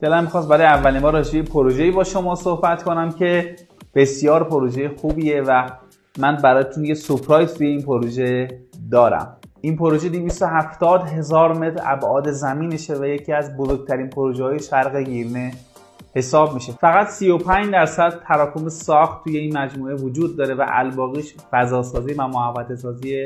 دلم می‌خواست برای اولین بار راجع به پروژه‌ای با شما صحبت کنم که بسیار پروژه خوبیه و من براتون یه سورپرایز توی این پروژه دارم. این پروژه 270,000 متر ابعاد زمینشه و یکی از بزرگترین پروژه‌های شرق گیرنه حساب میشه. فقط 35% تراکم ساخت توی این مجموعه وجود داره و الباقیش فضاسازی و محوطه سازی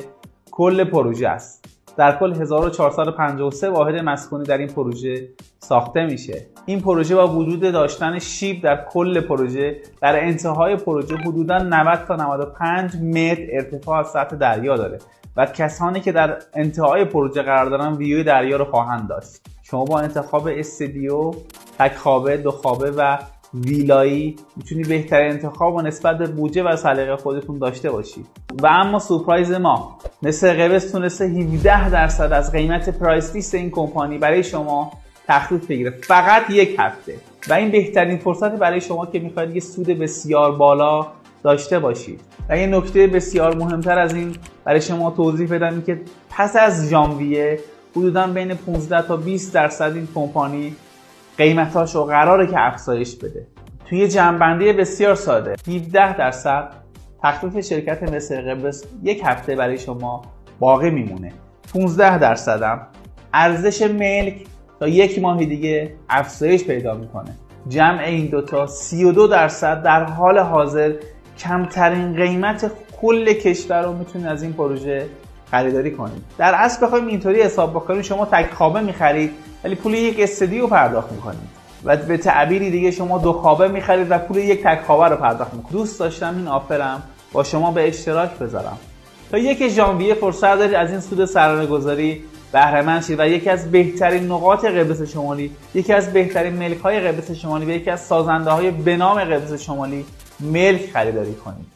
کل پروژه است. در کل 1453 واحد مسکونی در این پروژه ساخته میشه. این پروژه با وجود داشتن شیب در کل پروژه در انتهای پروژه حدوداً 90 تا 95 متر ارتفاع از سطح دریا داره و کسانی که در انتهای پروژه قرار دارن ویوی دریا رو خواهند داشت. شما با انتخاب استودیو، تک خوابه، دو خوابه و ویلایی میتونی بهترین انتخاب و نسبت به بودجه و سلیقه خودتون داشته باشید. و اما سورپرایز ما مثل قبض تونسته 17% از قیمت پرایس لیست این کمپانی برای شما تخفیف بگیره فقط یک هفته و این بهترین فرصت برای شما که میخواید یه سود بسیار بالا داشته باشید. و یه نکته بسیار مهمتر از این برای شما توضیح بدم که پس از ژانویه حدوداً بین 15 تا 20% این کمپانی قیمتاشو قراره که افزایش بده. توی جمع‌بندی بسیار ساده 17% تخفیف شرکت مثل قبض یک هفته برای شما باقی میمونه. 15% هم ارزش ملک تا یک ماه دیگه افزایش پیدا میکنه. جمع این دوتا 32% در حال حاضر کمترین قیمت کل کشور رو میتونید از این پروژه خریداری کنید. در اصل بخوایم اینطوری حساب بکنیم شما تک خوابه میخرید ولی پول یک استودیو پرداخت میکنید و به تعبیری دیگه شما دو خوابه میخرید و پول یک تک خوابه رو پرداخت میکنید. دوست داشتم این آفرم با شما به اشتراک بذارم. تا 1 ژانویه فرصت دارید از این سود سرمایه‌گذاری بهره مند شید و یکی از بهترین نقاط قبرس شمالی، یکی از بهترین ملک‌های قبرس شمالی و یکی از سازنده‌های به نام قبرس شمالی ملک خریداری کنید.